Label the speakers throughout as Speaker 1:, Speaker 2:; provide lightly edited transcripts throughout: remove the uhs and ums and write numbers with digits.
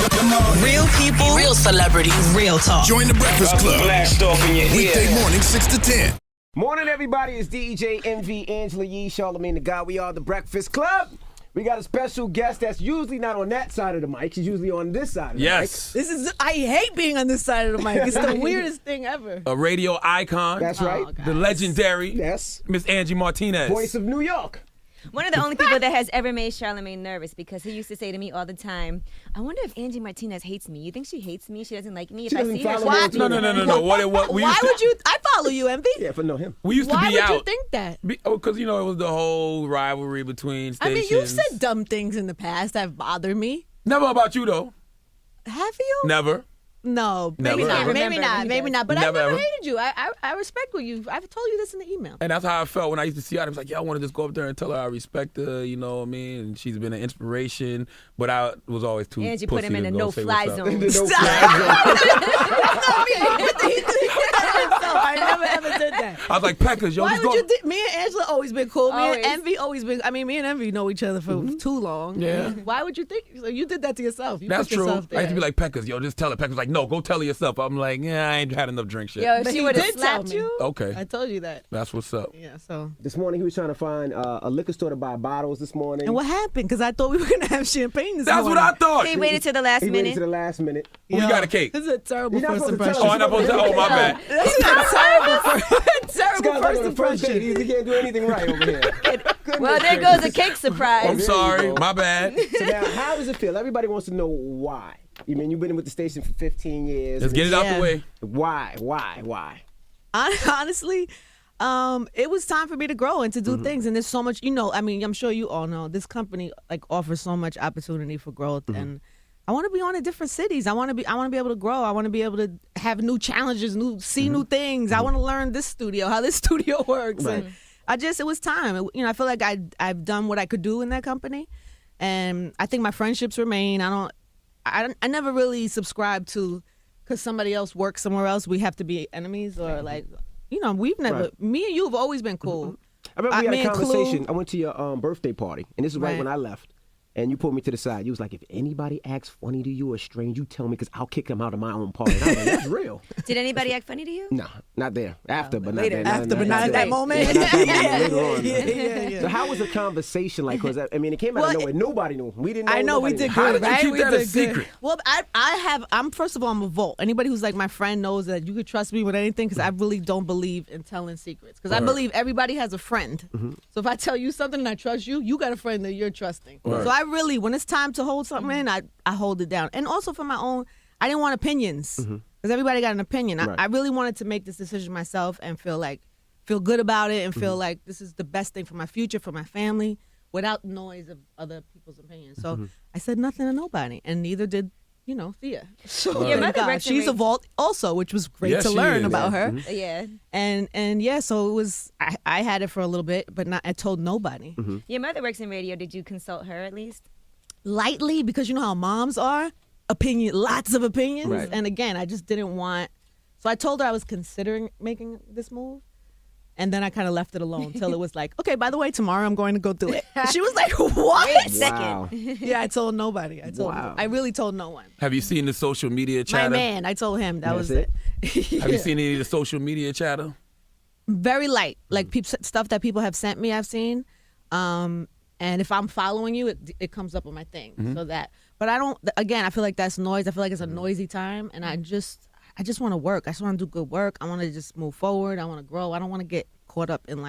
Speaker 1: Come on.
Speaker 2: Real people, real celebrities, real talk.
Speaker 1: Join the Breakfast Club.
Speaker 3: Blast off in your ear.
Speaker 1: Weekday morning, 6 to 10.
Speaker 4: Morning, everybody. It's DJ Envy, Angela Yee, Charlamagne the God. We are the Breakfast Club. We got a special guest that's usually not on that side of the mic. She's usually on this side of the mic.
Speaker 5: Yes. I hate being on this side of the mic. It's the weirdest thing ever.
Speaker 6: A radio icon.
Speaker 4: That's right.
Speaker 6: The legendary
Speaker 4: Miss
Speaker 6: Angie Martinez.
Speaker 4: Voice of New York.
Speaker 7: One of the only people that has ever made Charlamagne nervous, because he used to say to me all the time, I wonder if Angie Martinez hates me. You think she hates me? She doesn't like me if I see her?
Speaker 4: What?
Speaker 6: No. What
Speaker 5: Why would you? I follow you, Envy.
Speaker 4: Yeah, but no him.
Speaker 6: We used to
Speaker 5: Why
Speaker 6: be
Speaker 5: would
Speaker 6: out.
Speaker 5: you think that?
Speaker 6: Because, it was the whole rivalry between stations.
Speaker 5: I mean, you've said dumb things in the past that have bothered me.
Speaker 6: Never about you, though.
Speaker 5: Have you?
Speaker 6: Never.
Speaker 5: No,
Speaker 6: Never,
Speaker 5: maybe not.
Speaker 6: ever.
Speaker 5: Maybe not. But
Speaker 6: Never,
Speaker 5: I never
Speaker 6: ever.
Speaker 5: hated you. I respect what you've. I've told you this in the email.
Speaker 6: And that's how I felt when I used to see her. I was like, I want to just go up there and tell her I respect her, you know what I mean? And she's been an inspiration. But I was always too
Speaker 7: Angie
Speaker 6: pussy
Speaker 7: put him in
Speaker 6: to
Speaker 7: a
Speaker 6: go say
Speaker 7: no-fly
Speaker 6: what's up.
Speaker 7: zone.
Speaker 5: I never ever did that.
Speaker 6: I was like, Peckers, yo,
Speaker 5: Why
Speaker 6: just
Speaker 5: would
Speaker 6: go.
Speaker 5: you? Me and Angela always been cool. Me
Speaker 7: Always.
Speaker 5: and Envy always been. I mean, me and Envy know each other for too long.
Speaker 6: Yeah.
Speaker 5: Why would you think? You did that to yourself. You
Speaker 6: That's
Speaker 5: put
Speaker 6: true.
Speaker 5: yourself
Speaker 6: I used to be
Speaker 5: there.
Speaker 6: like, Peckers, yo, just tell her. Peckers like, no, go tell her yourself. I'm like, yeah, I ain't had enough drink shit.
Speaker 7: Yo, if
Speaker 5: But
Speaker 7: she
Speaker 5: he
Speaker 7: would have
Speaker 5: did tell
Speaker 7: slapped
Speaker 5: me.
Speaker 7: you.
Speaker 6: Okay,
Speaker 5: I told you that.
Speaker 6: that's what's up.
Speaker 5: Yeah. So.
Speaker 4: This morning he was trying to find a liquor store to buy bottles this morning.
Speaker 5: And what happened? Because I thought we were gonna have champagne this
Speaker 6: That's
Speaker 5: morning.
Speaker 6: what I thought.
Speaker 7: He waited to the last
Speaker 4: He waited
Speaker 7: minute.
Speaker 4: to the last minute.
Speaker 6: We got a cake.
Speaker 5: This is a terrible
Speaker 4: You're not
Speaker 5: first
Speaker 4: supposed to
Speaker 5: impression.
Speaker 6: Oh, I'm not supposed to. Oh, my bad.
Speaker 5: This is a terrible
Speaker 4: This
Speaker 5: terrible
Speaker 4: guy's like
Speaker 5: first
Speaker 4: on the first date.
Speaker 5: impression.
Speaker 4: He can't do anything right over here.
Speaker 7: Well, there goes a cake surprise.
Speaker 6: I'm
Speaker 4: There
Speaker 6: sorry.
Speaker 4: you go.
Speaker 6: My bad.
Speaker 4: So now, how does it feel? Everybody wants to know why. You mean you've been with the station for 15 years?
Speaker 6: Let's get it out
Speaker 5: Yeah.
Speaker 6: the way.
Speaker 4: Why?
Speaker 5: Honestly, it was time for me to grow and to do things. And there's so much, I mean, I'm sure you all know this company offers so much opportunity for growth. And I want to be on in different cities. I want to be able to grow. I want to be able to have new challenges, see new things. I want to learn this studio, how this studio works.
Speaker 4: Right.
Speaker 5: And it was time. I feel like I've done what I could do in that company. And I think my friendships remain. I never really subscribed to, because somebody else works somewhere else, we have to be enemies or we've never,
Speaker 4: Right.
Speaker 5: me and you have always been cool.
Speaker 4: I remember we had
Speaker 5: me
Speaker 4: a
Speaker 5: and Clue-
Speaker 4: conversation. I went to your birthday party, and this is right
Speaker 5: Right.
Speaker 4: when I left. And you pulled me to the side. You was like, if anybody acts funny to you or strange, you tell me because I'll kick them out of my own party. And I was like, that's real.
Speaker 7: Did anybody act funny to you?
Speaker 4: No, not there. After, but not
Speaker 7: later.
Speaker 4: there.
Speaker 5: After, but not at that moment.
Speaker 4: Yeah, not that moment. Later on.
Speaker 5: Yeah.
Speaker 4: So how was the conversation like? Because I mean, it came out of nowhere. Nobody knew. We didn't know.
Speaker 5: I know we
Speaker 4: nobody
Speaker 5: did
Speaker 4: knew.
Speaker 5: good.
Speaker 6: How did you
Speaker 5: right?
Speaker 6: keep
Speaker 5: We
Speaker 6: that a
Speaker 5: did good.
Speaker 6: secret?
Speaker 5: Well, I'm first of all, I'm a vault. Anybody who's like my friend knows that you could trust me with anything because I really don't believe in telling secrets. Because I believe everybody has a friend. So if I tell you something and I trust you, you got a friend that you're trusting.
Speaker 6: Right.
Speaker 5: So I really, when it's time to hold something in, I hold it down. And also for my own, I didn't want opinions because everybody got an opinion.
Speaker 4: Right.
Speaker 5: I really wanted to make this decision myself and feel good about it and feel like this is the best thing for my future, for my family, without noise of other people's opinions. So I said nothing to nobody, and neither did, Thea. So
Speaker 7: Your
Speaker 5: thank
Speaker 7: mother
Speaker 5: God.
Speaker 7: works in
Speaker 5: She's a
Speaker 7: radio.
Speaker 5: vault also, which was great
Speaker 6: Yes,
Speaker 5: to
Speaker 6: she
Speaker 5: learn
Speaker 6: is.
Speaker 5: about her.
Speaker 7: Yeah.
Speaker 5: And yeah, so it was. I had it for a little bit, but I told nobody.
Speaker 7: Your mother works in radio. Did you consult her at least?
Speaker 5: Lightly, because you know how moms are, lots of opinions.
Speaker 4: Right.
Speaker 5: And again, I just didn't want. So I told her I was considering making this move. And then I kind of left it alone until it was like, okay, by the way, tomorrow I'm going to go do it. She was like, what?
Speaker 7: Wait a second.
Speaker 4: Wow.
Speaker 5: Yeah, I told nobody. I really told no one.
Speaker 6: Have you seen the social media chatter?
Speaker 5: My man, I told him that was
Speaker 4: That's
Speaker 5: it.
Speaker 6: Have you seen any of the social media chatter?
Speaker 5: Very light, like stuff that people have sent me. I've seen, and if I'm following you, it comes up on my thing. So that, but I don't. Again, I feel like that's noise. I feel like it's a noisy time, and I just want to work. I just want to do good work. I want to just move forward. I want to grow. I don't want to get caught up in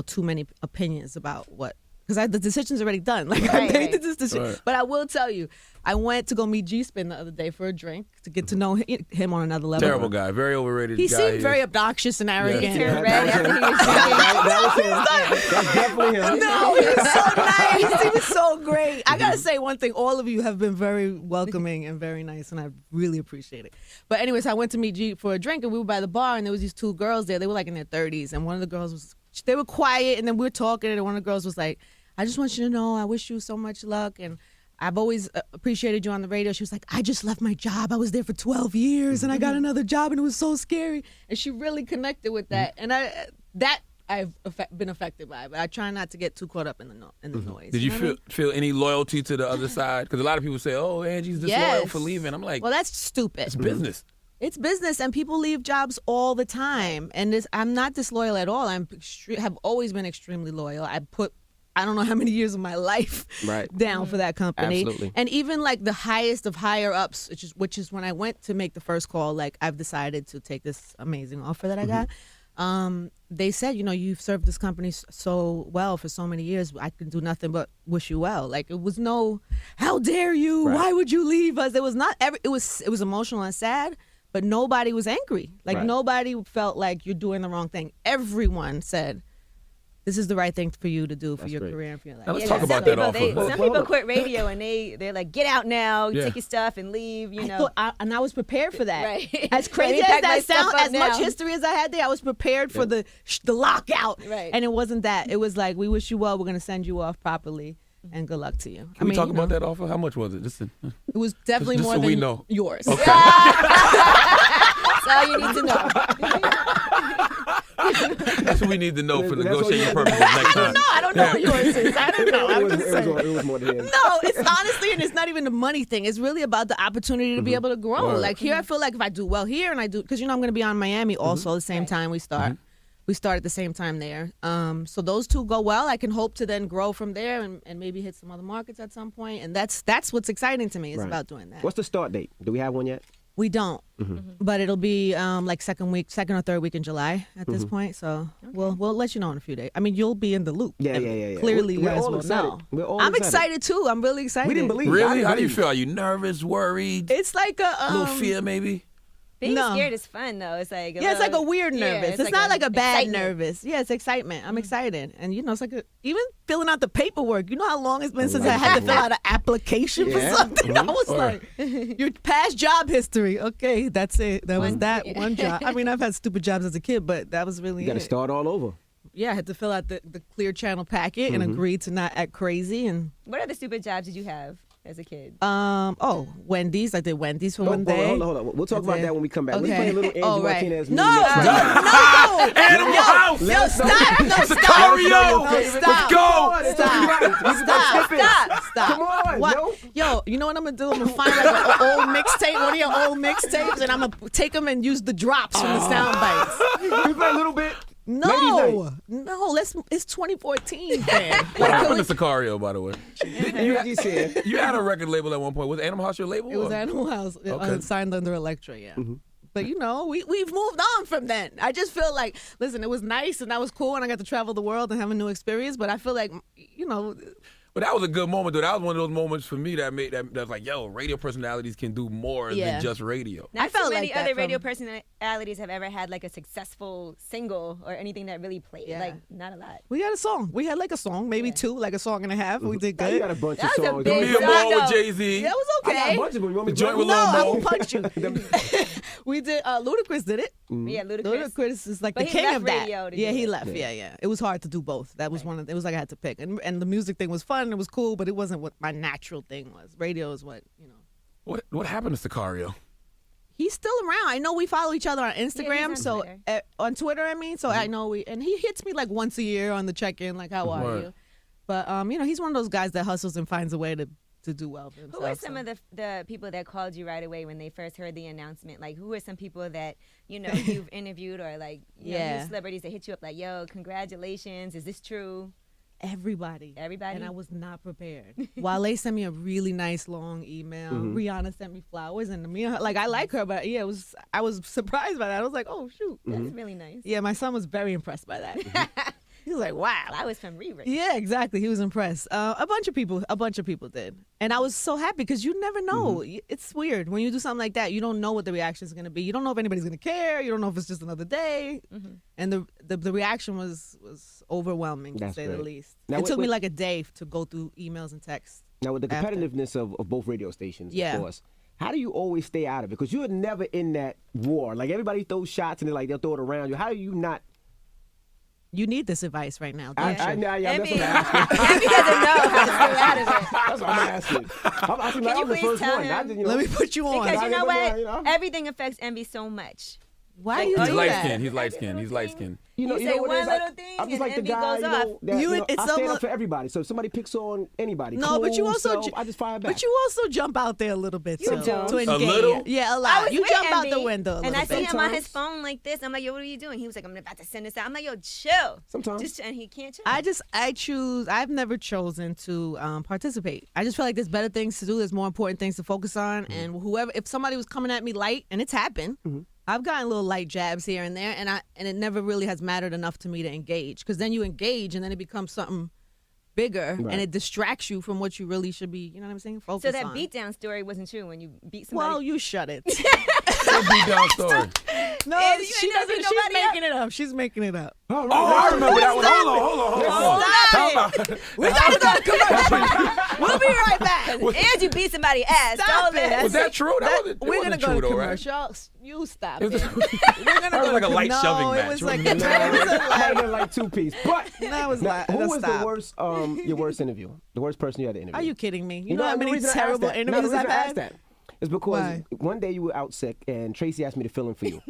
Speaker 5: too many opinions about what. Because the decision's already done. Like I made this decision.
Speaker 6: Right.
Speaker 5: But I will tell you, I went to go meet G-Spin the other day for a drink to get to know him on another level.
Speaker 6: Terrible guy. Very overrated
Speaker 5: He
Speaker 6: guy.
Speaker 5: seemed very obnoxious and arrogant.
Speaker 6: Yes.
Speaker 7: Turned red after he was drinking.
Speaker 4: That was him. That's definitely him.
Speaker 5: No, he was so nice. He was so great. I gotta say one thing. All of you have been very welcoming and very nice, and I really appreciate it. But anyways, I went to meet G for a drink, and we were by the bar, and there was these two girls there. They were like in their 30s, and one of the girls they were quiet, and then we were talking, and one of the girls was like, I just want you to know I wish you so much luck, and I've always appreciated you on the radio. She was like, I just left my job. I was there for 12 years, and I got another job, and it was so scary. And she really connected with that. And I've been affected by it, but I try not to get too caught up in the noise.
Speaker 6: Did you
Speaker 5: know what I mean?
Speaker 6: feel any loyalty to the other side? Because a lot of people say, "Oh, Angie's disloyal for leaving." I'm like,
Speaker 5: well, that's stupid.
Speaker 6: it's business.
Speaker 5: It's business, and people leave jobs all the time. And I'm not disloyal at all. Have always been extremely loyal. I don't know how many years of my life down for that company.
Speaker 4: Absolutely.
Speaker 5: And even like the highest of higher ups, which is when I went to make the first call, like I've decided to take this amazing offer that I got. They said, you've served this company so well for so many years. I can do nothing but wish you well. Like it was no, how dare you?
Speaker 4: Right.
Speaker 5: Why would you leave us? It was not. It was emotional and sad, but nobody was angry. Like nobody felt like you're doing the wrong thing. Everyone said, this is the right thing for you to do for your career and for your life.
Speaker 6: Now let's talk about that offer.
Speaker 7: Some people quit radio and they're like, get out now, take your stuff and leave.
Speaker 5: And I was prepared for that.
Speaker 7: Right.
Speaker 5: As crazy as that sounds, as much history as I had there, I was prepared for the lockout.
Speaker 7: Right.
Speaker 5: And it wasn't that. It was like, we wish you well. We're going to send you off properly. And good luck to you.
Speaker 6: Can we talk about that offer? How much was it?
Speaker 5: It was definitely
Speaker 6: just
Speaker 5: more
Speaker 6: so
Speaker 5: than
Speaker 6: we know.
Speaker 5: yours.
Speaker 6: Okay.
Speaker 7: That's all you need to know.
Speaker 6: That's what we need to know for negotiating purposes next time.
Speaker 5: No, I don't know what yours is. I don't know.
Speaker 4: It was more than his.
Speaker 5: No, it's honestly, and it's not even the money thing. It's really about the opportunity to be able to grow. Like here, I feel like if I do well here, and I do, because I'm going to be on Miami also the same time we start. We start at the same time there. So those two go well. I can hope to then grow from there and maybe hit some other markets at some point. And that's what's exciting to me is about doing that.
Speaker 4: What's the start date? Do we have one yet?
Speaker 5: We don't, but it'll be like second or third week in July at this point. So we'll let you know in a few days. I mean, you'll be in the loop.
Speaker 4: Yeah.
Speaker 5: Clearly,
Speaker 4: We're
Speaker 5: you guys
Speaker 4: all
Speaker 5: will
Speaker 4: excited.
Speaker 5: know.
Speaker 4: We're all
Speaker 5: I'm excited too. I'm really excited.
Speaker 4: We didn't believe.
Speaker 6: Really? How do you feel? Are you nervous, worried?
Speaker 5: It's like a
Speaker 6: little fear, maybe?
Speaker 7: Being scared is fun though. It's like
Speaker 5: it's like a weird nervous. It's not like a bad
Speaker 7: excitement.
Speaker 5: nervous. Yeah, it's excitement. I'm excited, and it's like even filling out the paperwork. You know how long it's been since I had to fill out an application for something. I was like, your past job history. Okay, that's it. That was that one job. I mean, I've had stupid jobs as a kid, but that was really
Speaker 4: You got to start all over.
Speaker 5: Yeah, I had to fill out the Clear Channel packet and agree to not act crazy. And
Speaker 7: what other stupid jobs did you have as a kid?
Speaker 5: Wendy's. I did Wendy's for one day.
Speaker 4: Hold on. We'll talk about that when we come back.
Speaker 5: Okay.
Speaker 4: Let's play a little Angie Martinez.
Speaker 5: No,
Speaker 6: Animal House!
Speaker 5: Yo, stop! No, stop!
Speaker 6: Sicario! Let's go!
Speaker 5: Stop!
Speaker 4: Come on,
Speaker 5: what? Yo, you know what I'm gonna do? I'm gonna find like an old mixtape, one of your old mixtapes, and I'm gonna take them and use the drops from the sound bites.
Speaker 4: We play a little bit.
Speaker 5: No, it's 2014, man.
Speaker 6: What happened to Sicario, by the way?
Speaker 4: You
Speaker 6: You had a record label at one point. Was Animal House your label?
Speaker 5: It was Animal House, signed under Elektra, yeah. But we've moved on from then. I just feel like, listen, it was nice and that was cool, and I got to travel the world and have a new experience. But I feel like,
Speaker 6: But that was a good moment, though. That was one of those moments for me that was like, yo, radio personalities can do more than just radio.
Speaker 7: Not
Speaker 5: I felt
Speaker 7: so many
Speaker 5: like that
Speaker 7: other radio
Speaker 5: from-
Speaker 7: personalities have ever had like a successful single or anything that really played.
Speaker 5: Yeah.
Speaker 7: Like, not a lot.
Speaker 5: we had a song. We had like a song, maybe two, like a song and a half. We did
Speaker 4: Now you
Speaker 5: good.
Speaker 4: got a bunch of
Speaker 7: That was a
Speaker 4: songs.
Speaker 7: big
Speaker 6: Me and Mo with
Speaker 7: No.
Speaker 6: Jay-Z.
Speaker 5: That was
Speaker 4: I got
Speaker 5: okay.
Speaker 4: a bunch of them. You want me
Speaker 6: The
Speaker 4: to
Speaker 6: joint with
Speaker 5: No,
Speaker 6: Lil
Speaker 5: I
Speaker 6: Mo.
Speaker 5: will punch you. We did. Ludacris did it.
Speaker 7: Yeah, Ludacris.
Speaker 5: Ludacris is like
Speaker 7: But
Speaker 5: the
Speaker 7: he
Speaker 5: king
Speaker 7: left
Speaker 5: of that.
Speaker 7: radio to
Speaker 5: Yeah,
Speaker 7: do
Speaker 5: he
Speaker 7: it.
Speaker 5: left. Yeah. It was hard to do both. That was it was like I had to pick, and the music thing was fun. It was cool, but it wasn't what my natural thing was. Radio is what.
Speaker 6: What happened to Sicario?
Speaker 5: He's still around. I know we follow each other on Instagram,
Speaker 7: on
Speaker 5: so
Speaker 7: Twitter.
Speaker 5: On Twitter, I mean. So I know and he hits me like once a year on the check-in, like how are
Speaker 6: Word.
Speaker 5: you? But he's one of those guys that hustles and finds a way to do well for himself.
Speaker 7: Who are some of the people that called you right away when they first heard the announcement? Like, who are some people that, you've interviewed or like, new celebrities that hit you up like, yo, congratulations, is this true?
Speaker 5: Everybody.
Speaker 7: Everybody?
Speaker 5: And I was not prepared. Wale sent me a really nice long email. Rihanna sent me flowers, and me and her, like, I like her, but yeah, I was surprised by that. I was like, oh shoot.
Speaker 7: That's really nice.
Speaker 5: Yeah, my son was very impressed by that. He was like, wow.
Speaker 7: I was from Riri.
Speaker 5: Yeah, exactly. He was impressed. A bunch of people did. And I was so happy because you never know. It's weird. When you do something like that, you don't know what the reaction is going to be. You don't know if anybody's going to care. You don't know if it's just another day. And the reaction was overwhelming, to say the least.
Speaker 4: Now,
Speaker 5: it took me like a day to go through emails and texts.
Speaker 4: Now, with the
Speaker 5: after.
Speaker 4: competitiveness of both radio stations,
Speaker 5: Yeah.
Speaker 4: of course, how do you always stay out of it? Because you're never in that war. Like, everybody throws shots, and they'll throw it around you. How do you not?
Speaker 5: You need this advice right now.
Speaker 4: I,
Speaker 5: Don't you?
Speaker 4: I, yeah, that's
Speaker 7: Emmy
Speaker 4: what I'm asking.
Speaker 7: Emmy doesn't know how to stay out of it.
Speaker 4: That's what I'm asking. I'm asking like,
Speaker 7: you
Speaker 4: I'm the
Speaker 7: please
Speaker 4: first
Speaker 7: tell
Speaker 4: one.
Speaker 7: him?
Speaker 4: I just,
Speaker 5: Let me put you on.
Speaker 7: Because you know what?
Speaker 4: Yeah.
Speaker 7: Everything affects Envy so much.
Speaker 5: Why do you
Speaker 6: He's
Speaker 5: do
Speaker 6: light
Speaker 5: that?
Speaker 6: skinned. He's light skinned. He's light skinned.
Speaker 7: You say
Speaker 4: know what
Speaker 7: one
Speaker 4: it is?
Speaker 7: little thing
Speaker 4: I'm just
Speaker 7: and
Speaker 4: like the
Speaker 7: envy
Speaker 4: guy,
Speaker 7: goes
Speaker 4: you
Speaker 7: off.
Speaker 4: know, that,
Speaker 5: You-
Speaker 4: you know,
Speaker 5: it's
Speaker 4: I stand
Speaker 5: almost-
Speaker 4: up for everybody. So if somebody picks on anybody,
Speaker 5: No, but you
Speaker 4: clothes,
Speaker 5: also,
Speaker 4: self, I just fire back.
Speaker 5: but you also jump out there a little bit too,
Speaker 7: do.
Speaker 5: to engage.
Speaker 6: A little?
Speaker 5: Yeah, a
Speaker 7: I
Speaker 5: lot.
Speaker 7: was
Speaker 5: You
Speaker 7: with
Speaker 5: jump out the
Speaker 7: Envy,
Speaker 5: window a
Speaker 7: and
Speaker 5: little
Speaker 7: I see
Speaker 5: bit.
Speaker 7: him on his
Speaker 4: Sometimes.
Speaker 7: phone like this. I'm like, yo, what are you doing? He was like, I'm about to send this out. I'm like, yo, chill.
Speaker 4: Sometimes.
Speaker 7: And he can't chill.
Speaker 5: I've never chosen to participate. I just feel like there's better things to do. There's more important things to focus on. And if somebody was coming at me light, and it's happened, I've gotten little light jabs here and there, and it never really has mattered enough to me to engage. Because then you engage, and then it becomes something bigger,
Speaker 4: Right.
Speaker 5: and it distracts you from what you really should be. You know what I'm saying? Focus
Speaker 7: So that
Speaker 5: on.
Speaker 7: beatdown story wasn't true when you beat somebody.
Speaker 5: Well, you shut it.
Speaker 6: That beat down story.
Speaker 5: No,
Speaker 7: And you
Speaker 5: she
Speaker 7: ain't never
Speaker 5: doesn't.
Speaker 7: beat
Speaker 5: She's
Speaker 7: nobody
Speaker 5: making it up. She's making it up.
Speaker 4: Oh, right,
Speaker 6: Oh, I
Speaker 4: right.
Speaker 6: remember that one. Hold on.
Speaker 5: Stop it. We gotta go to commercial. We'll be right back.
Speaker 7: and you beat somebody's ass.
Speaker 5: Stop
Speaker 7: Don't
Speaker 5: it.
Speaker 6: Was that true? It
Speaker 5: We're gonna
Speaker 6: wasn't
Speaker 5: go
Speaker 6: true
Speaker 5: to
Speaker 6: though, right?
Speaker 5: commercial. You stop
Speaker 6: It
Speaker 5: it.
Speaker 6: was-
Speaker 5: We're gonna
Speaker 6: That was
Speaker 5: go
Speaker 6: like
Speaker 5: to
Speaker 6: a light shoving
Speaker 5: No,
Speaker 6: match.
Speaker 5: it was
Speaker 6: Wasn't
Speaker 5: like
Speaker 6: it?
Speaker 5: it
Speaker 4: It
Speaker 5: was
Speaker 4: might have
Speaker 5: like
Speaker 4: been like 2-piece. But
Speaker 5: that was
Speaker 4: now,
Speaker 5: like
Speaker 4: who was
Speaker 5: stop.
Speaker 4: the worst? Your worst interview? The worst person you had to interview?
Speaker 5: Are you kidding me? You know how
Speaker 4: the
Speaker 5: many
Speaker 4: reason I asked
Speaker 5: terrible
Speaker 4: that- no, the
Speaker 5: interviews
Speaker 4: reason
Speaker 5: I've
Speaker 4: I asked
Speaker 5: had?
Speaker 4: that is because
Speaker 5: Why?
Speaker 4: one day you were out sick and Tracy asked me to fill in for you.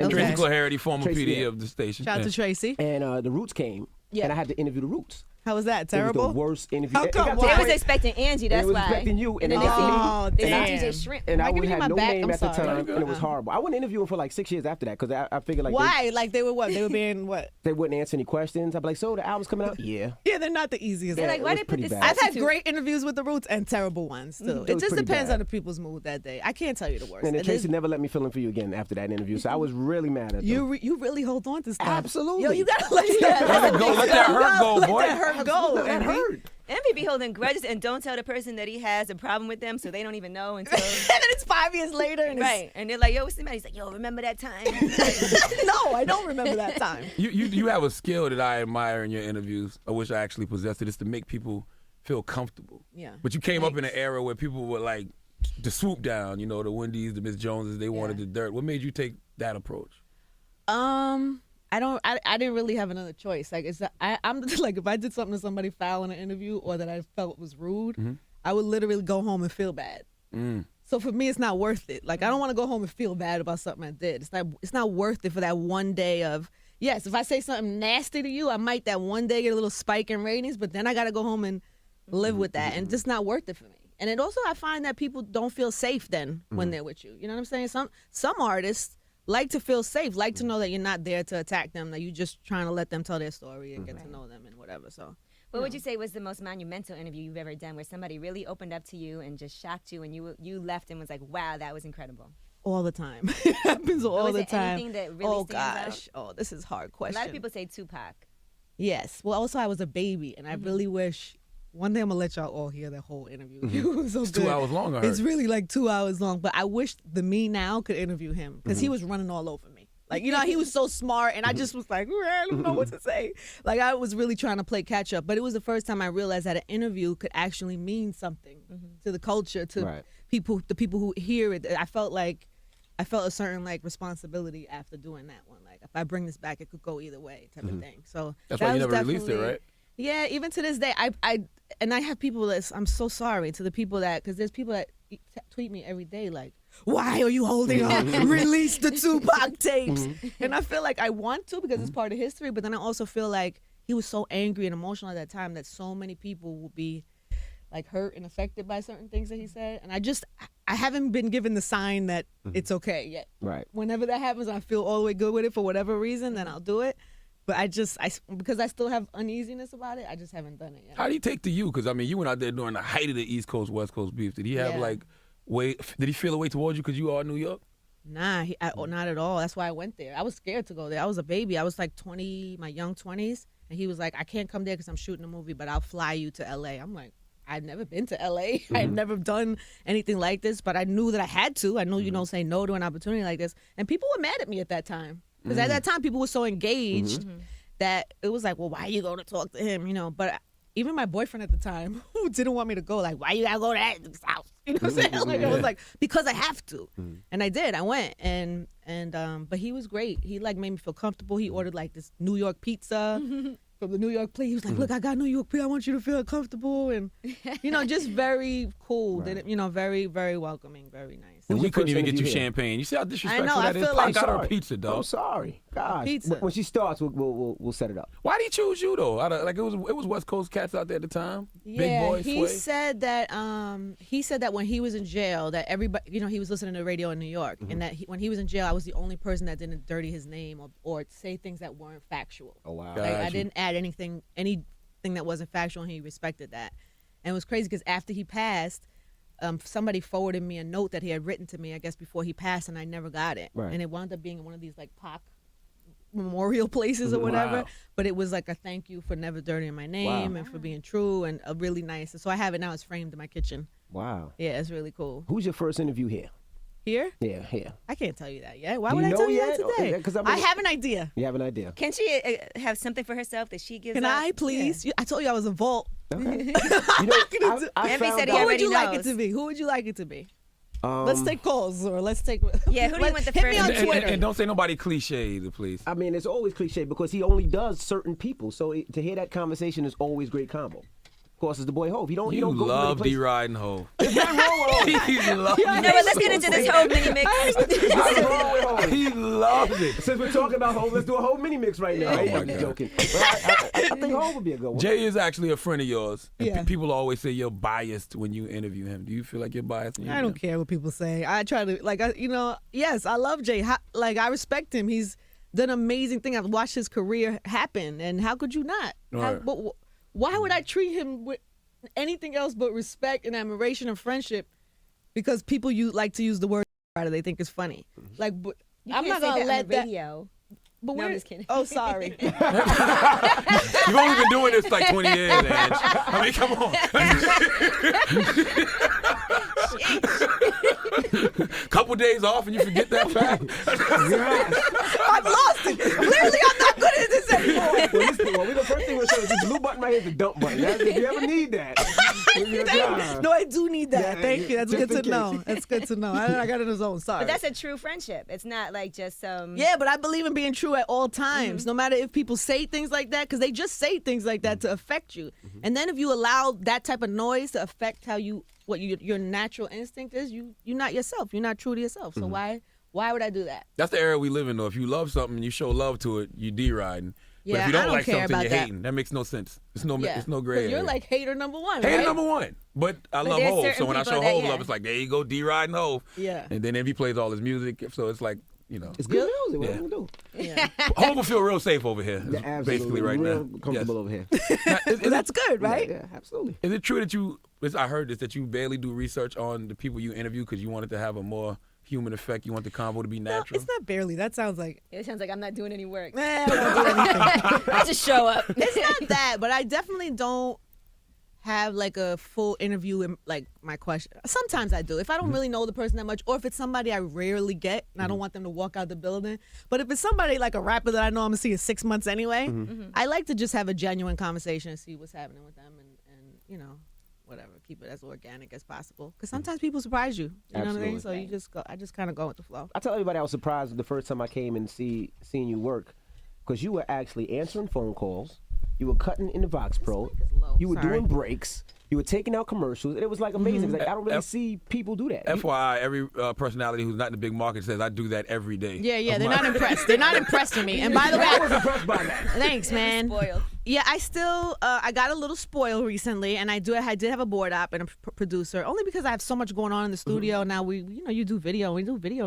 Speaker 4: And
Speaker 5: Okay.
Speaker 6: Tracy Clarity, former
Speaker 4: Tracy,
Speaker 6: PD
Speaker 4: yeah.
Speaker 6: of the station.
Speaker 5: Shout out to Tracy.
Speaker 4: And the Roots came,
Speaker 5: Yeah.
Speaker 4: and I had to interview the Roots.
Speaker 5: How was that?
Speaker 4: It was
Speaker 5: Terrible.
Speaker 4: the worst interview.
Speaker 5: How
Speaker 4: It
Speaker 5: come?
Speaker 4: got to
Speaker 5: Why?
Speaker 4: the
Speaker 7: They was
Speaker 4: point-
Speaker 7: expecting Angie. That's
Speaker 4: was
Speaker 7: why.
Speaker 4: expecting you,
Speaker 7: And
Speaker 4: and
Speaker 7: then
Speaker 4: then
Speaker 5: Oh,
Speaker 7: they
Speaker 5: damn.
Speaker 7: said DJ Shrimp.
Speaker 4: And
Speaker 5: Am I
Speaker 4: I
Speaker 5: giving you
Speaker 4: had
Speaker 5: my
Speaker 4: no
Speaker 5: back?
Speaker 4: name
Speaker 5: I'm
Speaker 4: at the
Speaker 5: sorry.
Speaker 4: time, and it was horrible. I wouldn't interview him for like 6 years after that because I figured like
Speaker 5: Why? Like they were what? They were being what?
Speaker 4: they wouldn't answer any questions. I'd be like, so the album's coming out? Yeah.
Speaker 5: Yeah, they're not the easiest.
Speaker 7: They're like,
Speaker 4: it
Speaker 7: why
Speaker 4: was
Speaker 7: they put
Speaker 4: pretty
Speaker 7: this?
Speaker 4: bad.
Speaker 5: I've had
Speaker 7: substitute?
Speaker 5: great interviews with the Roots and terrible ones too.
Speaker 4: It
Speaker 5: It
Speaker 4: was
Speaker 5: just
Speaker 4: pretty
Speaker 5: depends
Speaker 4: bad.
Speaker 5: on the people's mood that day. I can't tell you the worst.
Speaker 4: And then
Speaker 5: It
Speaker 4: Tracy
Speaker 5: is-
Speaker 4: never let me fill in for you again after that interview. So I was really mad at them.
Speaker 5: you really hold on to stuff.
Speaker 4: Absolutely.
Speaker 5: Yo, you gotta let that
Speaker 6: Let it go. Let that hurt go, boy.
Speaker 5: Let that hurt go.
Speaker 4: that
Speaker 5: Envy.
Speaker 4: hurt.
Speaker 7: Envy be holding grudges and don't tell the person that he has a problem with them, so they don't even know until.
Speaker 5: And then it's 5 years later, and
Speaker 7: Right, and they're like, "Yo, what's the matter?" He's like, "Yo, remember that time?"
Speaker 5: it's no, I don't remember that time.
Speaker 6: You have a skill that I admire in your interviews. I wish I actually possessed it. Is to make people feel comfortable.
Speaker 5: Yeah.
Speaker 6: But you came up in an era where people were like the swoop down. You know, the Wendy's, the Miss Joneses. They wanted the dirt. What made you take that approach?
Speaker 5: I didn't really have another choice. Like I'm like if I did something to somebody foul in an interview or that I felt was rude, I would literally go home and feel bad. So for me, it's not worth it. Like I don't want to go home and feel bad about something I did. It's not worth it for that one day of yes. If I say something nasty to you, I might that one day get a little spike in ratings, but then I got to go home and live with that, and it's just not worth it for me. And it also I find that people don't feel safe then when they're with you. You know what I'm saying? Some artists like to feel safe, like to know that you're not there to attack them, that you're just trying to let them tell their story and get to know them and whatever. So.
Speaker 7: What would you say was the most monumental interview you've ever done, where somebody really opened up to you and just shocked you, and you left and was like, "Wow, that was incredible."
Speaker 5: All the time. It happens all
Speaker 7: was
Speaker 5: the
Speaker 7: there
Speaker 5: time.
Speaker 7: anything that really stands out?
Speaker 5: gosh. Oh, this is a hard question.
Speaker 7: A lot of people say Tupac.
Speaker 5: Yes. Well, also I was a baby, and I really wish. One day I'm gonna let y'all all hear the whole interview. It was so
Speaker 6: It's
Speaker 5: good.
Speaker 6: 2 hours long. I heard.
Speaker 5: It's really like 2 hours long. But I wish the me now could interview him because he was running all over me. Like, you know, he was so smart, and I just was like, I don't know what to say. Like, I was really trying to play catch up. But it was the first time I realized that an interview could actually mean something to the culture, to
Speaker 4: Right.
Speaker 5: the people who hear it. I felt a certain like responsibility after doing that one. Like, if I bring this back, it could go either way, type of thing. So
Speaker 6: That's
Speaker 5: that
Speaker 6: why you
Speaker 5: was
Speaker 6: never released it,
Speaker 5: definitely-
Speaker 6: right?
Speaker 5: Yeah, even to this day, I have people that I'm so sorry to the people that because there's people that tweet me every day like, why are you holding on? Release the Tupac tapes. And I feel like I want to because it's part of history, but then I also feel like he was so angry and emotional at that time that so many people will be like hurt and affected by certain things that he said. And I haven't been given the sign that it's okay yet.
Speaker 4: Right.
Speaker 5: Whenever that happens, I feel all the way good with it for whatever reason, then I'll do it. But because I still have uneasiness about it, I just haven't done it yet.
Speaker 6: How do you take to you? Because I mean, you went out there during the height of the East Coast West Coast beef. Did he have
Speaker 5: Yeah.
Speaker 6: Did he feel a way towards you because you are New York?
Speaker 5: Nah, not at all. That's why I went there. I was scared to go there. I was a baby. I was like 20, my young 20s. And he was like, I can't come there because I'm shooting a movie, but I'll fly you to LA. I'm like, I'd never been to LA. I'd never done anything like this, but I knew that I had to. I knew you don't say no to an opportunity like this. And people were mad at me at that time. Because at that time, people were so engaged that it was like, well, why are you going to talk to him? You know, but even my boyfriend at the time who didn't want me to go, like, why you gotta go to that house? You know what I'm saying? Like, I was like, because I have to. And I did. I went. And but he was great. He like made me feel comfortable. He ordered like this New York pizza from the New York place. He was like, look, I got New York pizza. I want you to feel comfortable. And, you know, just very cool.
Speaker 4: Right.
Speaker 5: You know, very, very welcoming, very nice.
Speaker 6: And
Speaker 4: Who's
Speaker 6: we
Speaker 4: your
Speaker 6: couldn't
Speaker 4: first
Speaker 6: even get you
Speaker 4: interview here?
Speaker 6: champagne. You see how disrespectful
Speaker 5: I
Speaker 6: that is?
Speaker 5: feel
Speaker 6: I
Speaker 5: like-
Speaker 6: got her
Speaker 4: Sorry.
Speaker 6: pizza, dog.
Speaker 4: I'm sorry. Gosh.
Speaker 5: Pizza.
Speaker 4: When she starts, we'll set it up.
Speaker 6: Why did he choose you though? Like it was West Coast cats out there at the time. Big boy,
Speaker 5: he
Speaker 6: Sway.
Speaker 5: said that when he was in jail, that everybody, he was listening to radio in New York, and that when he was in jail, I was the only person that didn't dirty his name or say things that weren't factual.
Speaker 4: Oh wow.
Speaker 6: God.
Speaker 5: Like, I
Speaker 6: Gotcha.
Speaker 5: didn't add anything that wasn't factual, and he respected that. And it was crazy because after he passed, somebody forwarded me a note that he had written to me, I guess before he passed, and I never got it.
Speaker 4: Right.
Speaker 5: And it wound up being one of these like Pac memorial places or whatever.
Speaker 6: Wow.
Speaker 5: But it was like a thank you for never dirtying my name
Speaker 4: Wow.
Speaker 5: and for being true, and a really nice. So I have it now. It's framed in my kitchen.
Speaker 4: Wow.
Speaker 5: Yeah, it's really cool.
Speaker 4: Who's your first interview here?
Speaker 5: Here?
Speaker 4: Yeah, here.
Speaker 5: I can't tell you that yet. Why
Speaker 4: Do
Speaker 5: would
Speaker 4: you
Speaker 5: I
Speaker 4: know
Speaker 5: tell you
Speaker 4: yet?
Speaker 5: that today?
Speaker 4: 'Cause I mean-
Speaker 5: I have an idea.
Speaker 4: You have an idea?
Speaker 7: Can she have something for herself that she gives
Speaker 5: Can
Speaker 7: up?
Speaker 5: I please? I told you I was a vault.
Speaker 4: Okay. I
Speaker 7: Envy
Speaker 4: found
Speaker 7: said he
Speaker 5: Who
Speaker 4: out.
Speaker 5: would
Speaker 7: already
Speaker 5: you like it
Speaker 7: knows.
Speaker 5: to be? Who would you like it to be? Let's take calls, or let's take.
Speaker 7: Yeah, who do you want the
Speaker 5: hit me
Speaker 7: first
Speaker 5: on
Speaker 7: one?
Speaker 5: Twitter.
Speaker 6: And don't say nobody cliche either, please.
Speaker 4: I mean, it's always cliche because he only does certain people. So to hear that conversation is always great combo. Of course, it's the boy Hov. You don't
Speaker 6: You
Speaker 4: go
Speaker 6: love
Speaker 4: to many
Speaker 6: D riding Ho.
Speaker 4: places. There's nothing wrong with Hov.
Speaker 6: He loves
Speaker 7: You know what? Let's get into this whole mini mix.
Speaker 4: There's nothing wrong with Hov.
Speaker 6: He loves it.
Speaker 4: Since we're talking about Hov, let's do a whole mini mix right now.
Speaker 6: Oh,
Speaker 4: Hey,
Speaker 6: my
Speaker 4: I'm
Speaker 6: God.
Speaker 4: joking. But I think Hov would be a good one.
Speaker 6: Jay is actually a friend of yours. And
Speaker 5: Yeah.
Speaker 6: people always say you're biased when you interview him. Do you feel like you're biased? When you
Speaker 5: I don't care what people say. I try to yes, I love Jay. I respect him. He's done an amazing thing. I've watched his career happen, and how could you not?
Speaker 6: Right.
Speaker 5: Why would I treat him with anything else but respect and admiration and friendship? Because people like to use the word they think is funny. Like, but
Speaker 7: You
Speaker 5: I'm
Speaker 7: can't
Speaker 5: not
Speaker 7: say
Speaker 5: gonna
Speaker 7: that on
Speaker 5: let
Speaker 7: the
Speaker 5: that.
Speaker 7: radio.
Speaker 5: But
Speaker 7: No, I'm
Speaker 5: we're-
Speaker 7: just kidding.
Speaker 5: Oh, sorry.
Speaker 6: You've only been doing this like 20 years, Ange. I mean, come on. Couple days off and you forget that fact?
Speaker 5: I've lost it. Clearly, I'm not good at this anymore.
Speaker 4: The first thing we'll show is this blue button right here is the dump button. If you ever need that, it's your job.
Speaker 5: No, I do need that.
Speaker 4: Yeah,
Speaker 5: Thank you. That's
Speaker 4: just
Speaker 5: good
Speaker 4: in
Speaker 5: to know. That's good to know. I got it in the zone. Sorry.
Speaker 7: But that's a true friendship. It's not like just some.
Speaker 5: Yeah, but I believe in being true at all times, no matter if people say things like that, because they just say things like that to affect you. And then if you allow that type of noise to affect what your natural instinct is, you're not yourself. You're not true to yourself. So why would I do that?
Speaker 6: That's the era we live in, though. If you love something and you show love to it, you D-riding. But
Speaker 5: Yeah,
Speaker 6: if you
Speaker 5: I
Speaker 6: don't
Speaker 5: don't
Speaker 6: like
Speaker 5: care
Speaker 6: something,
Speaker 5: about
Speaker 6: you're
Speaker 5: that.
Speaker 6: hating. That makes no sense. It's no
Speaker 5: Yeah.
Speaker 6: gray
Speaker 5: 'Cause
Speaker 6: area.
Speaker 5: you're like hater number one,
Speaker 6: Hater
Speaker 5: right?
Speaker 6: number one. But I love
Speaker 7: there's
Speaker 6: Hov.
Speaker 7: certain
Speaker 6: So when I
Speaker 7: people
Speaker 6: show
Speaker 7: that-
Speaker 6: Hov
Speaker 7: yeah.
Speaker 6: love, it's like, there you go, D-riding Hov.
Speaker 5: Yeah.
Speaker 6: And then Envy plays all his music. So it's like,
Speaker 4: It's good music. What
Speaker 6: Yeah.
Speaker 4: are we gonna do?
Speaker 5: Yeah.
Speaker 6: Hov will feel real safe over here.
Speaker 4: Yeah, absolutely.
Speaker 6: Basically right
Speaker 4: Real
Speaker 6: now.
Speaker 4: comfortable over here.
Speaker 6: Now,
Speaker 5: That's good, right?
Speaker 4: Yeah, absolutely.
Speaker 6: Is it true that I heard this, that you barely do research on the people you interview because you wanted to have a more human effect? You want the convo to be
Speaker 5: No,
Speaker 6: natural?
Speaker 5: it's not barely. That sounds like,
Speaker 7: It sounds like I'm not doing any work.
Speaker 5: I don't do anything.
Speaker 7: I just show up.
Speaker 5: It's not that, but I definitely don't have like a full interview in like my question. Sometimes I do. If I don't really know the person that much, or if it's somebody I rarely get and I don't want them to walk out the building. But if it's somebody like a rapper that I know I'm gonna see in 6 months anyway, I like to just have a genuine conversation and see what's happening with them and whatever, keep it as organic as possible. Because sometimes people surprise you. You know what I mean?
Speaker 4: Absolutely.
Speaker 5: So you just go. I just kind of go with the flow.
Speaker 4: I tell everybody I was surprised the first time I came and seeing you work, because you were actually answering phone calls, you were cutting in the Vox Pro,
Speaker 5: mic is low.
Speaker 4: you were
Speaker 5: Sorry.
Speaker 4: doing breaks, you were taking out commercials, and it was like amazing. It's like I don't really see people do that.
Speaker 6: FYI, every personality who's not in the big market says I do that every day.
Speaker 5: Yeah,
Speaker 6: of
Speaker 5: they're
Speaker 6: my-
Speaker 5: not impressed. They're not impressed with me. And by the way,
Speaker 4: I was impressed by that.
Speaker 5: thanks, man.
Speaker 7: Spoiled.
Speaker 5: Yeah, I still I got a little spoiled recently, and I did have a board op and a producer, only because I have so much going on in the studio now. We you do video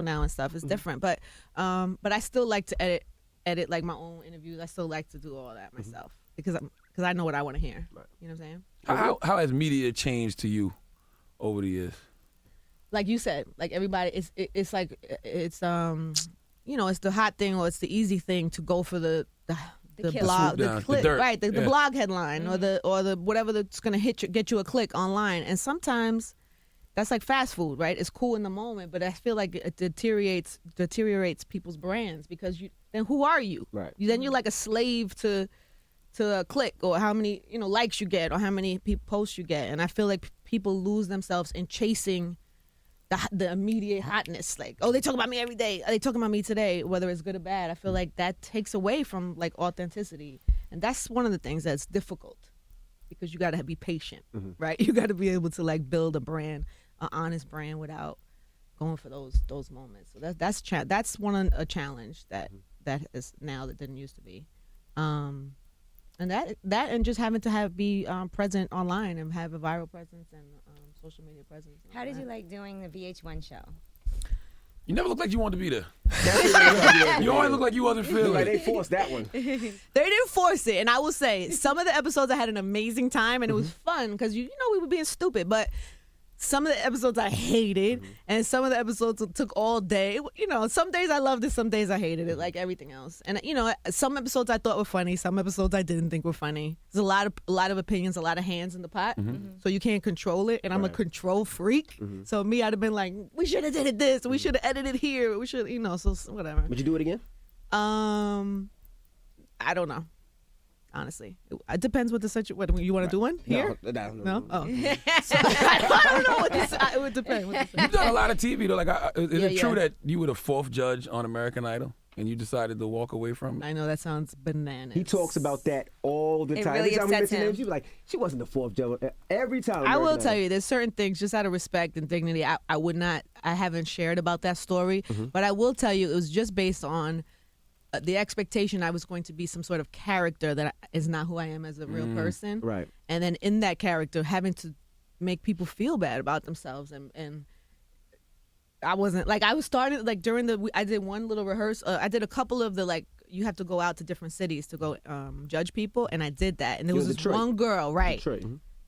Speaker 5: now and stuff. It's different, but I still like to edit like my own interviews. I still like to do all that myself because I know what I want to hear. You know what I'm saying?
Speaker 6: How has media changed to you over the years?
Speaker 5: Like you said, like everybody, it's like it's it's the hot thing or it's the easy thing to go for the
Speaker 7: kill.
Speaker 5: blog,
Speaker 6: Swoop
Speaker 5: the
Speaker 6: down, the
Speaker 5: click,
Speaker 6: dirt.
Speaker 5: right? The
Speaker 6: Yeah.
Speaker 5: blog headline or the whatever that's gonna get you a click online. And sometimes that's like fast food, right? It's cool in the moment, but I feel like it deteriorates people's brands because then who are you?
Speaker 4: Right.
Speaker 5: Then you're like a slave to a click or how many likes you get or how many posts you get. And I feel like people lose themselves in chasing the immediate hotness. Like, oh, they talk about me every day. Are they talking about me today? Whether it's good or bad, I feel like that takes away from like authenticity, and that's one of the things that's difficult because you got to be patient, right? You got to be able to like build a brand, an honest brand, without going for those moments. So that's a challenge that is now that didn't used to be. And that and just having to be present online and have a viral presence and social media presence.
Speaker 7: How did you like doing the VH1 show?
Speaker 6: You never looked like you wanted to be there. You always look like you wasn't feeling
Speaker 4: Like
Speaker 6: it.
Speaker 4: they forced that one.
Speaker 5: They didn't force it, and I will say some of the episodes I had an amazing time, and it was fun because you know we were being stupid, but some of the episodes I hated, and some of the episodes took all day. You know, some days I loved it, some days I hated it, like everything else. And you know, some episodes I thought were funny, some episodes I didn't think were funny. There's a lot of opinions, a lot of hands in the pot, so you can't control it. And I'm a control freak, so me, I'd have been like, we should have did this, we should have edited here, we should, you know, so whatever.
Speaker 4: Would you do it again?
Speaker 5: I don't know. Honestly, it depends what the situation. What you want to do one here? No. Oh, so, I don't know what this. It would depend.
Speaker 6: You've done a lot of TV though. Like, is it true that you were the 4th judge on American Idol and you decided to walk away from it?
Speaker 5: I know that sounds bananas.
Speaker 4: He talks about that all the
Speaker 7: It
Speaker 4: time.
Speaker 7: really
Speaker 4: Every time we
Speaker 7: upsets
Speaker 4: mention
Speaker 7: him.
Speaker 4: names, she was like, she wasn't the 4th judge. Every time.
Speaker 5: I will
Speaker 4: American
Speaker 5: tell
Speaker 4: Idol.
Speaker 5: you, there's certain things just out of respect and dignity. I would not. I haven't shared about that story, but I will tell you, it was just based on the expectation I was going to be some sort of character that is not who I am as a real person.
Speaker 4: Right.
Speaker 5: And then in that character, having to make people feel bad about themselves. And I wasn't, like, I was starting, like, I did one little rehearsal. I did a couple of you have to go out to different cities to go judge people. And I did that. And there was this
Speaker 4: Detroit.
Speaker 5: one girl, right.
Speaker 4: Detroit.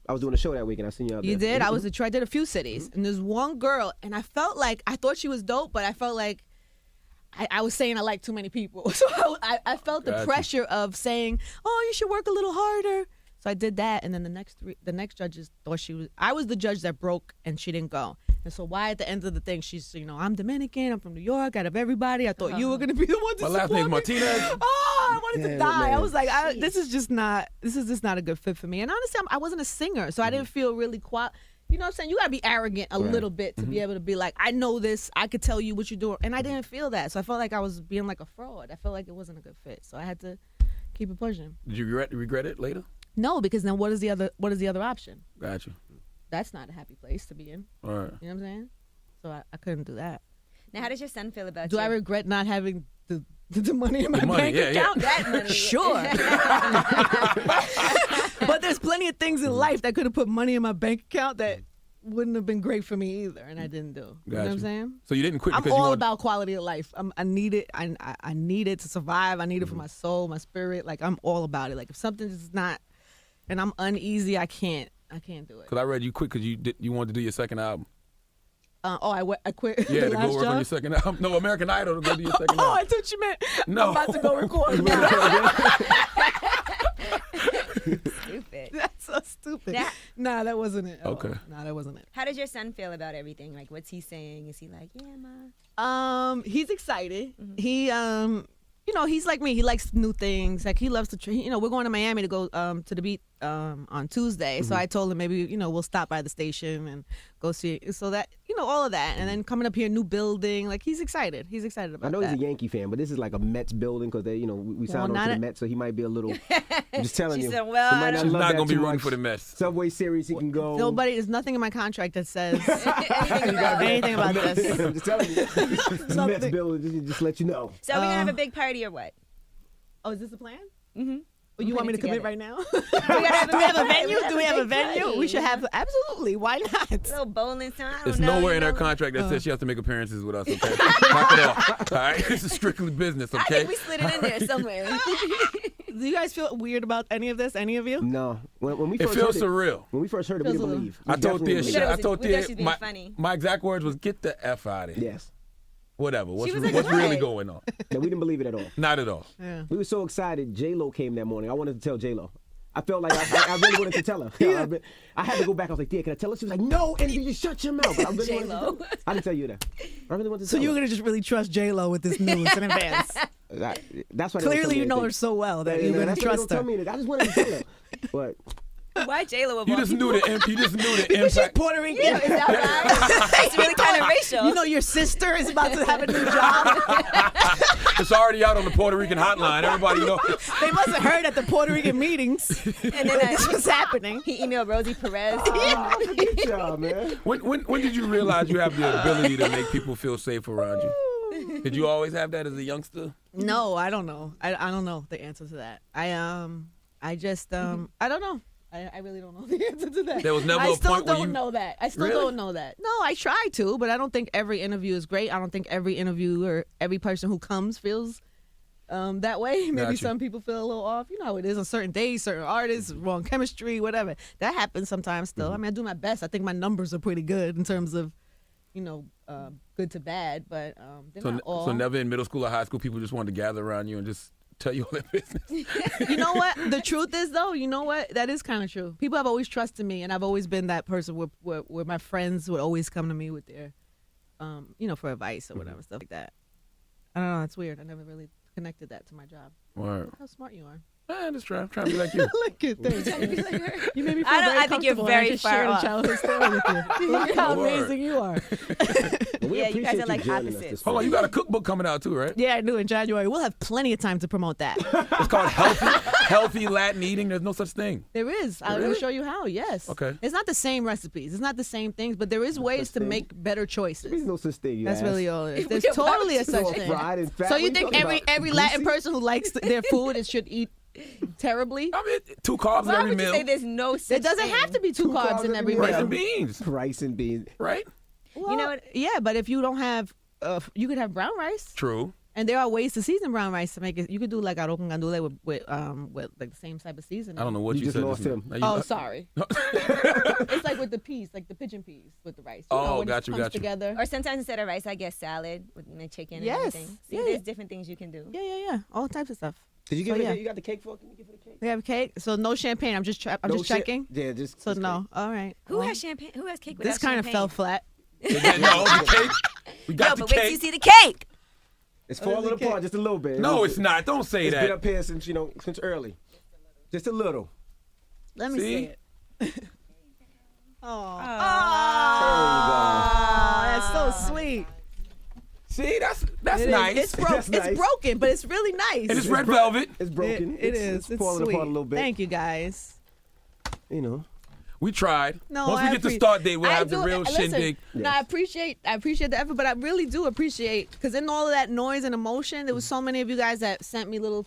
Speaker 4: I was doing a show that week and I seen you out there.
Speaker 5: You did? I was Detroit. I did a few cities. And there's one girl, and I felt like, I thought she was dope, but I felt like I was saying I like too many people. So I felt the pressure of saying, oh, you should work a little harder. So I did that, and then the next judges thought I was the judge that broke, and she didn't go. And so why at the end of the thing, she's, you know, I'm Dominican, I'm from New York, out of everybody, I thought you were going to be the one to
Speaker 6: My
Speaker 5: support
Speaker 6: last name's
Speaker 5: me.
Speaker 6: Martinez.
Speaker 5: Oh, I wanted to die.
Speaker 4: man.
Speaker 5: I was like, this is just not a good fit for me. And honestly, I wasn't a singer, so I didn't feel really you know what I'm saying? You got to be arrogant a little bit to be able to be like, I know this. I could tell you what you're doing. And I didn't feel that. So I felt like I was being like a fraud. I felt like it wasn't a good fit. So I had to keep it pushing.
Speaker 6: Did you regret it later?
Speaker 5: No, because then what is the other option?
Speaker 6: Gotcha.
Speaker 5: That's not a happy place to be in.
Speaker 6: All right.
Speaker 5: You know what I'm saying? So I couldn't do that.
Speaker 7: Now, how does your son feel about
Speaker 5: Do
Speaker 7: you?
Speaker 5: I regret not having the money in my
Speaker 6: money,
Speaker 5: bank
Speaker 6: yeah,
Speaker 5: account?
Speaker 7: That money.
Speaker 5: Sure. But there's plenty of things in life that could have put money in my bank account that wouldn't have been great for me either, and I didn't do. You know what I'm saying?
Speaker 6: So you didn't quit
Speaker 5: I'm
Speaker 6: because you
Speaker 5: all
Speaker 6: wanted...
Speaker 5: about quality of life. I need it. I need it to survive. I need it for my soul, my spirit. Like, I'm all about it. Like, if something is not, and I'm uneasy, I can't do it.
Speaker 6: Because I read you quit because you wanted to do your second album.
Speaker 5: I quit.
Speaker 6: Yeah,
Speaker 5: the
Speaker 6: to
Speaker 5: last
Speaker 6: go work
Speaker 5: job?
Speaker 6: on your second album. No, American Idol to go do your second
Speaker 5: Oh,
Speaker 6: album.
Speaker 5: I thought you meant
Speaker 6: No.
Speaker 5: I'm about to go record.
Speaker 7: Stupid.
Speaker 5: That's so stupid.
Speaker 7: Yeah.
Speaker 5: Nah, that wasn't it. at all.
Speaker 6: Okay.
Speaker 5: Nah, that wasn't it.
Speaker 7: How does your son feel about everything? Like, what's he saying? Is he like, yeah, Ma?
Speaker 5: He's excited. He you know, he's like me. He likes new things. Like, he loves to, you know, we're going to Miami to go to the beach on Tuesday. So I told him maybe, you know, we'll stop by the station and go see it. So that, you know, all of that. And then coming up here, new building. Like, he's excited. He's excited about
Speaker 4: I know
Speaker 5: that.
Speaker 4: he's a Yankee fan, but this is like a Mets building because they, you know, we signed on to the Mets, so he might be a little. I'm just telling
Speaker 7: She
Speaker 4: you.
Speaker 7: said, well,
Speaker 4: he might
Speaker 6: She's
Speaker 4: love
Speaker 6: not
Speaker 4: that
Speaker 6: going to be
Speaker 4: too
Speaker 6: rooting
Speaker 4: much.
Speaker 6: for the mess.
Speaker 4: Subway Series, he can go.
Speaker 5: There's nothing in my contract that says
Speaker 7: Anything about it.
Speaker 5: anything about this.
Speaker 4: I'm just telling you. The Mets building, just let you know.
Speaker 7: So are we going to have a big party or what?
Speaker 5: Oh, is this the plan?
Speaker 7: Mm-hmm.
Speaker 5: Well, you want me to commit right now?
Speaker 7: We gotta have
Speaker 5: Do we have a
Speaker 7: big-
Speaker 5: venue? Do we have a
Speaker 7: big
Speaker 5: venue?
Speaker 7: party.
Speaker 5: We should have. Absolutely. Why not?
Speaker 7: A little bowling sign.
Speaker 6: There's nowhere in her contract that says she has to make appearances with us, okay? Knock it off. All right? This is strictly business,
Speaker 7: I
Speaker 6: okay?
Speaker 7: think we slid it in there somewhere.
Speaker 5: Do you guys feel weird about any of this? Any of you?
Speaker 4: No. When we
Speaker 6: It
Speaker 4: first
Speaker 6: feels
Speaker 4: heard
Speaker 6: surreal.
Speaker 4: When we first heard it, we
Speaker 5: Feels
Speaker 4: didn't
Speaker 5: a little-
Speaker 4: believe.
Speaker 6: I told Thea,
Speaker 7: We thought
Speaker 6: I told
Speaker 7: she was
Speaker 6: Thea,
Speaker 7: being funny.
Speaker 6: my exact words was, get the F out of here.
Speaker 4: Yes.
Speaker 6: Whatever. What's
Speaker 7: was like,
Speaker 6: really
Speaker 7: what?
Speaker 6: going on?
Speaker 4: Yeah, we didn't believe it at all.
Speaker 6: Not at all.
Speaker 5: Yeah.
Speaker 4: We were so excited. J-Lo came that morning. I wanted to tell J-Lo. I felt like I really wanted to tell her. I had to go back. I was like, Dear, can I tell her? She was like, no, Envy, you shut your mouth. But I really wanted to tell her. I didn't tell you that. I really wanted to
Speaker 5: So
Speaker 4: tell
Speaker 5: you were
Speaker 4: her.
Speaker 5: gonna just really trust J-Lo with this news in advance?
Speaker 4: That's why they don't tell
Speaker 5: Clearly,
Speaker 4: me
Speaker 5: you know her
Speaker 4: anything.
Speaker 5: so well that
Speaker 4: Yeah,
Speaker 5: you're gonna
Speaker 4: that's why they
Speaker 5: trust
Speaker 4: don't
Speaker 5: her.
Speaker 4: tell me anything. I just wanted to tell her. But
Speaker 7: Why J-Lo of
Speaker 6: You
Speaker 7: all
Speaker 6: just
Speaker 7: people?
Speaker 6: knew the
Speaker 5: She's
Speaker 6: impact.
Speaker 5: Puerto Rican.
Speaker 7: Yeah, is that right? It's really kind of racial. official.
Speaker 5: You know your sister is about to have a new job.
Speaker 6: It's already out on the Puerto Rican hotline. Everybody knows.
Speaker 5: They must have heard at the Puerto Rican meetings.
Speaker 7: And then
Speaker 5: This was happening.
Speaker 7: he emailed Rosie Perez.
Speaker 4: Good job, man.
Speaker 6: When did you realize you have the ability to make people feel safe around you? Did you always have that as a youngster?
Speaker 5: No, I don't know. I don't know the answer to that. I don't know. I really don't know the answer to that.
Speaker 6: There was never
Speaker 5: I
Speaker 6: a
Speaker 5: still
Speaker 6: point where
Speaker 5: don't
Speaker 6: you
Speaker 5: know that. I still
Speaker 6: Really?
Speaker 5: don't know that. No, I try to, but I don't think every interview is great. I don't think every interview or every person who comes feels that way. Maybe
Speaker 6: Gotcha.
Speaker 5: some people feel a little off. You know how it is on certain days, certain artists, wrong chemistry, whatever. That happens sometimes still. I mean, I do my best. I think my numbers are pretty good in terms of, good to bad, but they're not all.
Speaker 6: So never in middle school or high school, people just wanted to gather around you and just tell you all their business.
Speaker 5: You know what? The truth is, though, you know what? That is kind of true. People have always trusted me, and I've always been that person where my friends would always come to me with their, for advice or whatever, stuff like that. I don't know. It's weird. I never really connected that to my job.
Speaker 6: Word.
Speaker 5: Look how smart you are.
Speaker 6: I'm just trying to be like you.
Speaker 5: Look at this. You made me feel
Speaker 7: I
Speaker 5: very
Speaker 7: think you're
Speaker 5: comfortable.
Speaker 7: very
Speaker 5: I just
Speaker 7: far
Speaker 5: shared
Speaker 7: off.
Speaker 5: a childhood story with you. Look how
Speaker 6: Word.
Speaker 5: amazing you are.
Speaker 4: We
Speaker 7: Yeah, you guys
Speaker 4: appreciate
Speaker 7: are like
Speaker 4: joining us
Speaker 7: opposites.
Speaker 4: this
Speaker 6: Hold on,
Speaker 4: morning.
Speaker 6: you got a cookbook coming out too, right?
Speaker 5: Yeah, I knew in January. We'll have plenty of time to promote that.
Speaker 6: It's called healthy Latin eating. There's no such thing.
Speaker 5: There is. I will show you how. Yes.
Speaker 6: Okay.
Speaker 5: It's not the same recipes. It's not the same things, but there is ways to
Speaker 4: thing.
Speaker 5: make better
Speaker 4: There's
Speaker 5: choices.
Speaker 4: no such thing. You
Speaker 5: That's
Speaker 4: ass.
Speaker 5: really all it is. There's
Speaker 7: We're
Speaker 5: totally a
Speaker 7: about
Speaker 5: such
Speaker 4: to
Speaker 5: thing.
Speaker 4: fried and fat.
Speaker 5: So
Speaker 4: What
Speaker 5: you
Speaker 4: you
Speaker 5: think
Speaker 4: talking
Speaker 5: every
Speaker 4: about?
Speaker 5: Latin
Speaker 4: Greasy?
Speaker 5: person who likes their food should eat terribly?
Speaker 6: I mean, 2 carbs in
Speaker 7: Why
Speaker 6: every
Speaker 7: would you
Speaker 6: meal.
Speaker 7: say there's no such
Speaker 5: It doesn't
Speaker 7: thing?
Speaker 5: have to be two carbs
Speaker 4: carbs
Speaker 5: in
Speaker 4: in
Speaker 5: every
Speaker 4: every
Speaker 6: Rice
Speaker 5: meal.
Speaker 6: and beans,
Speaker 4: Rice and beans.
Speaker 6: right?
Speaker 5: Well,
Speaker 7: You know what?
Speaker 5: Yeah, but if you don't have, you could have brown rice,
Speaker 6: True.
Speaker 5: and there are ways to season brown rice to make it. You could do like arroz con gandules with like the same type of seasoning.
Speaker 6: I don't know what
Speaker 4: You
Speaker 6: you
Speaker 4: just
Speaker 6: said.
Speaker 4: lost
Speaker 6: now.
Speaker 4: him.
Speaker 6: Now you-
Speaker 5: Oh, sorry. It's like with the peas, like the pigeon peas with the rice. You know,
Speaker 6: Oh,
Speaker 5: when
Speaker 6: got
Speaker 5: it
Speaker 6: you,
Speaker 5: comes
Speaker 6: got you.
Speaker 5: together.
Speaker 7: Or sometimes instead of rice, I guess salad with the chicken and
Speaker 5: Yes.
Speaker 7: everything. See,
Speaker 5: Yeah.
Speaker 7: there's different things you can do.
Speaker 5: Yeah. All types of stuff.
Speaker 4: Did you give
Speaker 5: So,
Speaker 4: it?
Speaker 5: yeah.
Speaker 4: You got the cake for? Can you give it a cake?
Speaker 5: We have cake, so no champagne. I'm just
Speaker 4: No
Speaker 5: just
Speaker 4: shit?
Speaker 5: checking.
Speaker 4: Yeah, just.
Speaker 5: So
Speaker 4: just
Speaker 5: no.
Speaker 4: cake.
Speaker 5: All right.
Speaker 7: Who
Speaker 5: Well,
Speaker 7: has champagne? Who has cake without
Speaker 5: this kind of
Speaker 7: champagne?
Speaker 5: fell flat.
Speaker 6: No, the cake. We got
Speaker 7: No,
Speaker 6: the
Speaker 7: but wait till
Speaker 6: cake.
Speaker 7: you see the cake.
Speaker 4: It's falling
Speaker 5: cake?
Speaker 4: apart just a little bit.
Speaker 6: No, it's not. Don't say
Speaker 4: It's been
Speaker 6: that.
Speaker 4: up here since since early. Just a little.
Speaker 5: Let me
Speaker 6: See?
Speaker 5: see it. Oh,
Speaker 4: There
Speaker 5: that's so sweet.
Speaker 6: See, that's
Speaker 5: It is.
Speaker 6: nice.
Speaker 5: It's broke.
Speaker 4: That's nice.
Speaker 5: It's broken, but it's really nice.
Speaker 6: And it's red velvet.
Speaker 4: It's broken.
Speaker 5: It is.
Speaker 4: It's falling
Speaker 5: sweet.
Speaker 4: apart a little bit.
Speaker 5: Thank you, guys.
Speaker 4: You know.
Speaker 6: We tried.
Speaker 5: No,
Speaker 6: Once we
Speaker 5: I
Speaker 6: get the
Speaker 5: appre-
Speaker 6: start date, we'll
Speaker 5: I
Speaker 6: have the
Speaker 5: do-
Speaker 6: real
Speaker 5: listen,
Speaker 6: shindig.
Speaker 5: No, I appreciate the effort, but I really do appreciate because in all of that noise and emotion, there was so many of you guys that sent me little,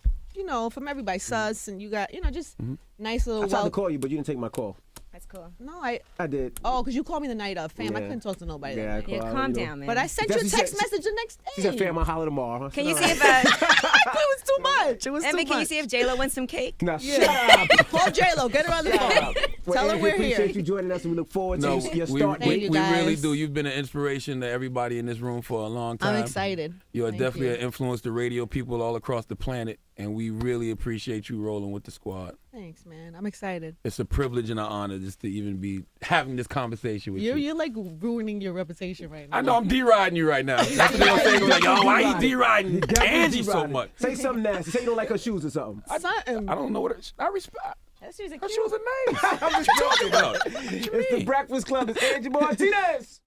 Speaker 5: from everybody, sus, and you got, just nice little.
Speaker 4: I tried to call you, but you didn't take my call.
Speaker 7: That's cool.
Speaker 5: No,
Speaker 4: I did.
Speaker 5: Oh, because you called me the night of, fam. I
Speaker 4: Yeah.
Speaker 5: couldn't talk to nobody.
Speaker 4: Yeah,
Speaker 5: that
Speaker 4: I
Speaker 5: night.
Speaker 7: Yeah,
Speaker 4: called,
Speaker 7: calm down, man.
Speaker 5: But I sent you a
Speaker 4: That's-
Speaker 5: text
Speaker 4: she said-
Speaker 5: message the next day.
Speaker 4: She said, "Fam, I'll holler tomorrow." I
Speaker 7: Can
Speaker 4: said,
Speaker 7: you
Speaker 4: "All
Speaker 7: see
Speaker 4: right."
Speaker 7: if
Speaker 5: It was too much. It was
Speaker 7: Emma,
Speaker 5: too
Speaker 7: can you
Speaker 5: much.
Speaker 7: see if J-Lo wants some cake?
Speaker 4: Now shut up.
Speaker 5: Call J-Lo. Get her on the phone. Tell her
Speaker 4: we
Speaker 5: we're
Speaker 4: appreciate
Speaker 5: here.
Speaker 4: you joining us, and we look forward to
Speaker 6: No,
Speaker 4: your
Speaker 6: we
Speaker 4: start.
Speaker 5: Thank you,
Speaker 6: we really
Speaker 5: guys.
Speaker 6: do. You've been an inspiration to everybody in this room for a long time.
Speaker 5: I'm excited.
Speaker 6: You are
Speaker 5: Thank
Speaker 6: definitely
Speaker 5: you.
Speaker 6: an influence to radio people all across the planet, and we really appreciate you rolling with the squad.
Speaker 5: Thanks, man. I'm excited.
Speaker 6: It's a privilege and an honor just to even be having this conversation with you.
Speaker 5: You're like ruining your reputation right now.
Speaker 6: I know I'm D-riding you right now. That's what they're saying. I'm like, yo, why you D-riding
Speaker 4: Definitely
Speaker 6: Angie so
Speaker 4: D-riding.
Speaker 6: much?
Speaker 4: Say something nasty. Say you don't like her shoes or something.
Speaker 5: Something.
Speaker 6: I don't know I respect.
Speaker 7: That's just
Speaker 6: Her shoes are nice.
Speaker 4: I'm just joking.
Speaker 6: What you
Speaker 4: It's the
Speaker 6: mean?
Speaker 4: Breakfast Club. It's Angie Martinez.